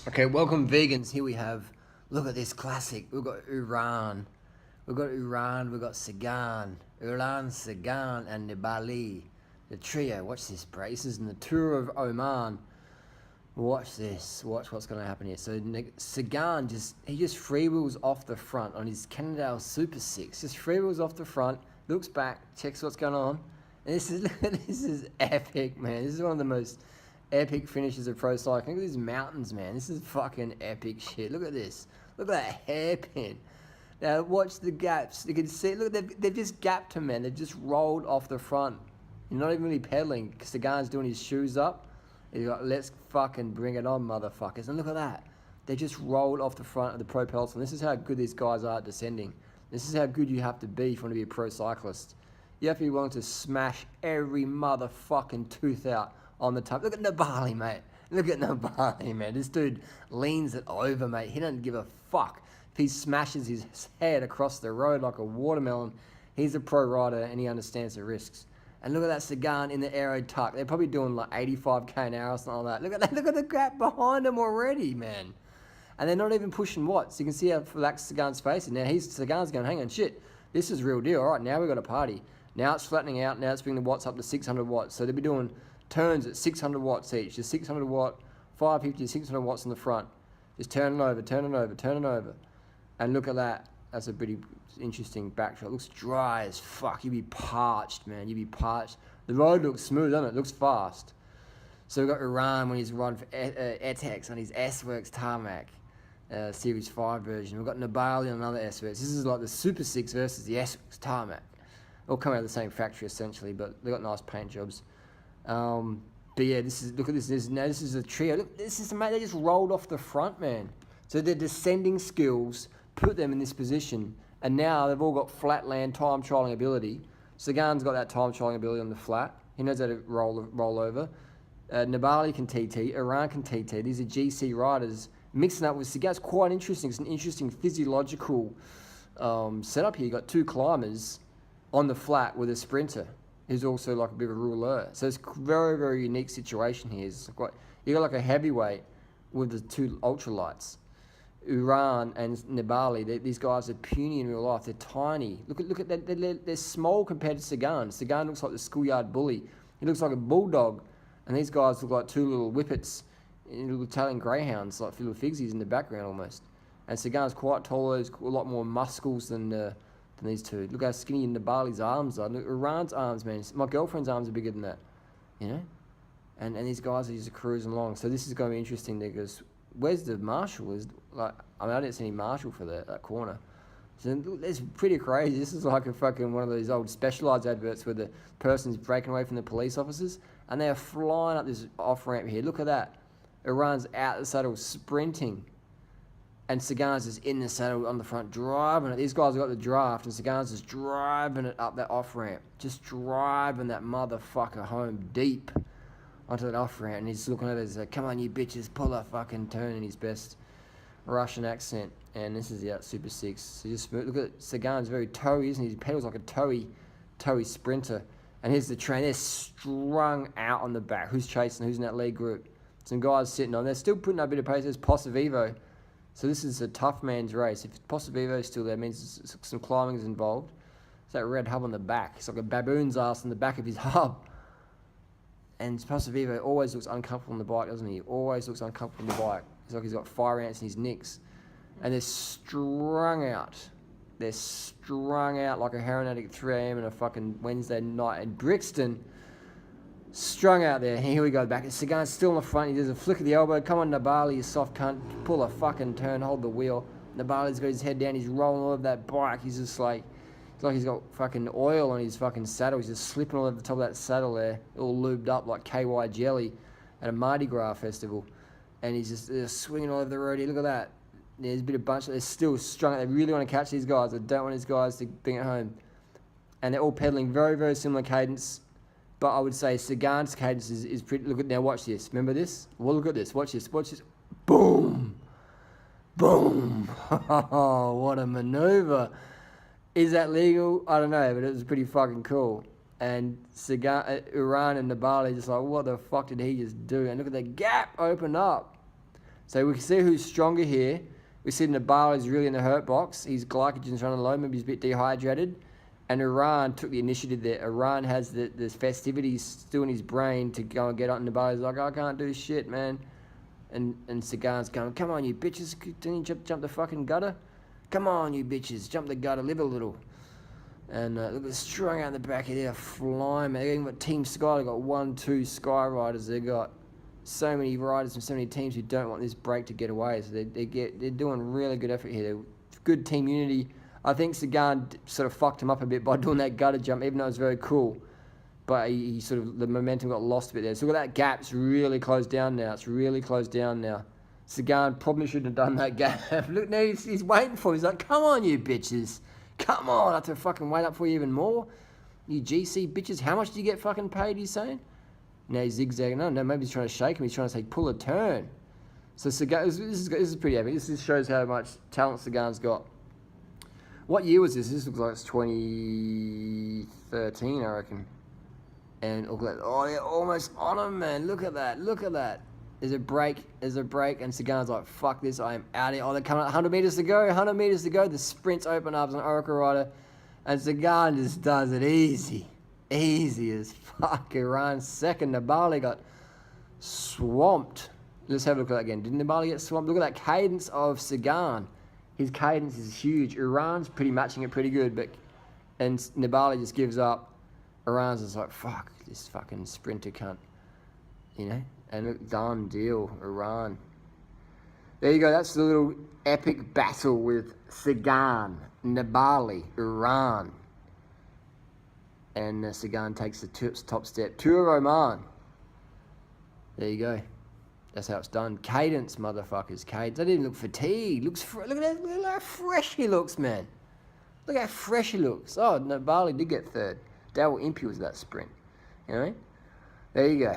Okay, welcome vegans. Here we have, look at this classic. We've got Uran. We've got Sagan. Uran, Sagan, and Nibali. The trio. Watch this, bro. This is in the tour of Oman. Watch this. Watch what's going to happen here. So Sagan he just freewheels off the front on his Cannondale Super 6. Just freewheels off the front, looks back, checks what's going on. And this is epic, man. This is one of the most epic finishes of pro cycling. Look at these mountains, man. This is fucking epic shit. Look at this. Look at that hairpin. Now watch the gaps. You can see. Look, they've just gapped him, man. They've just rolled off the front. You're not even really pedaling. Sagan's doing his shoes up. He's like, let's fucking bring it on, motherfuckers. And look at that. They just rolled off the front of the pro peloton. This is how good these guys are at descending. This is how good you have to be if you want to be a pro cyclist. You have to be willing to smash every motherfucking tooth out on the top. Look at Nibali, mate. Look at Nibali, man. This dude leans it over, mate. He doesn't give a fuck. If he smashes his head across the road like a watermelon, he's a pro rider and he understands the risks. And look at that Sagan in the aero tuck. They're probably doing like 85k an hour or something like that. Look at that. Look at the gap behind them already, man. And they're not even pushing watts. You can see how relaxed Sagan's face. And now Sagan's going, hang on, shit. This is real deal. All right, now we've got a party. Now it's flattening out. Now it's bringing the watts up to 600 watts. So they'll be doing turns at 600 watts each. Just 600 watt, 550, 600 watts in the front. Just turning over, turning over, turning over. And look at that. That's a pretty interesting backshot. It looks dry as fuck. You'd be parched, man. You'd be parched. The road looks smooth, doesn't it? It looks fast. So we've got Uran when he's riding for Etex on his S-Works tarmac, Series 5 version. We've got Nibali on another S-Works. This is like the Super 6 versus the S-Works tarmac. All come out of the same factory essentially, but they've got nice paint jobs. But yeah, look at this. This is a trio. Look, mate, they just rolled off the front, man. So their descending skills put them in this position, and now they've all got flat land time trialing ability. Sagan's got that time trialing ability on the flat. He knows how to roll over. Nibali can TT. Uran can TT. These are GC riders. Mixing up with Sagan's quite interesting. It's an interesting physiological setup here. You've got two climbers on the flat with a sprinter who's also like a bit of a ruler. So it's a very, very unique situation here. It's like, you got like a heavyweight with the two ultralights. Uran and Nibali, these guys are puny in real life. They're tiny. Look at that. They're small compared to Sagan. Sagan looks like the schoolyard bully. He looks like a bulldog. And these guys look like two little whippets, little Italian greyhounds, like little figsies in the background almost. And Sagan's quite taller. He's a lot more muscles than these two. Look how skinny Nibali's arms are. Look, Uran's arms, man. My girlfriend's arms are bigger than that, you know? And these guys are just cruising along. So this is going to be interesting because where's the marshal? I didn't see any marshal for that corner. So it's pretty crazy. This is like a fucking one of those old Specialized adverts where the person's breaking away from the police officers and they're flying up this off-ramp here. Look at that. Uran's out the saddle sprinting. And Sagan's is in the saddle on the front, driving it. These guys have got the draft, and Sagan's is driving it up that off-ramp. Just driving that motherfucker home deep onto that off-ramp. And he's looking at it, he's like, come on, you bitches, pull a fucking turn in his best Russian accent. And this is the Super 6. So just look at Sagan's very towy, isn't he? He pedals like a towy sprinter. And here's the train. They're strung out on the back. Who's chasing? Who's in that lead group? Some guys sitting on. They're still putting up a bit of pace. There's Positivo. So this is a tough man's race. If Positivo is still there, it means some climbing is involved. It's that red hub on the back. It's like a baboon's ass on the back of his hub. And Positivo always looks uncomfortable on the bike, doesn't he? Always looks uncomfortable on the bike. It's like he's got fire ants in his nicks. And they're strung out. They're strung out like a heroin addict at 3 a.m. on a fucking Wednesday night in Brixton. Strung out there. Here we go back. Sagan's still in the front. He does a flick of the elbow. Come on, Nibali, you soft cunt. Pull a fucking turn. Hold the wheel. Nibali's got his head down. He's rolling all over that bike. He's just like, it's like he's got fucking oil on his fucking saddle. He's just slipping all over the top of that saddle there. All lubed up like KY jelly at a Mardi Gras festival. And he's just swinging all over the road here. Look at that. There's a bit of bunch. They're still strung out. They really want to catch these guys. They don't want these guys to bring it home. And they're all pedaling very, very similar cadence. But I would say Sagan's cadence is pretty... Look at now, watch this. Remember this? Well, look at this. Watch this. Watch this. Boom! Boom! Oh, what a maneuver. Is that legal? I don't know, but it was pretty fucking cool. And Sagan, Uran and Nibali just like, what the fuck did he just do? And look at the gap open up. So we can see who's stronger here. We see Nibali is really in the hurt box. His glycogen's running low. Maybe he's a bit dehydrated. And Uran took the initiative there. Uran has the festivities still in his brain to go and get on. Nibali's like, I can't do shit, man. And Sagan's going, come on, you bitches. Didn't you jump the fucking gutter? Come on, you bitches. Jump the gutter. Live a little. And look at strung out in the back of there, flying, man. They've even got Team Sky. They've got 1, 2 Sky riders. They've got so many riders from so many teams who don't want this break to get away. So they're doing really good effort here. They're good team unity. I think Sagan sort of fucked him up a bit by doing that gutter jump, even though it was very cool. But he sort of, the momentum got lost a bit there. So look at that gap. It's really closed down now. It's really closed down now. Sagan probably shouldn't have done that gap. Look, now he's waiting for him. He's like, come on, you bitches. Come on. I have to fucking wait up for you even more. You GC bitches. How much do you get fucking paid, he's saying? Now he's zigzagging. No, maybe he's trying to shake him. He's trying to say, pull a turn. So Sagan, this is pretty epic. This shows how much talent Sagan's got. What year was this? This looks like it's 2013, I reckon. And look at that. Oh, they're almost on him, man. Look at that. Look at that. There's a break. And Sagan's like, fuck this. I am out of here. Oh, they're coming up. 100 meters to go. 100 meters to go. The sprints open up as an Oracle rider. And Sagan just does it easy. Easy as fuck. Iran second. Nibali got swamped. Let's have a look at that again. Didn't Nibali get swamped? Look at that cadence of Sagan. His cadence is huge. Iran's pretty matching it pretty good, and Nibali just gives up. Iran's just like, fuck, this fucking sprinter cunt. You know? And look, done deal, Uran. There you go, that's the little epic battle with Sagan, Nibali, Uran. And Sagan takes the top step. Tour of Oman. There you go. That's how it's done. Cadence, motherfuckers. Cadence. They didn't look fatigued. Look at how fresh he looks, man. Look how fresh he looks. Oh, Nibali did get third. Dale Impey was that sprint. You know what I mean? There you go.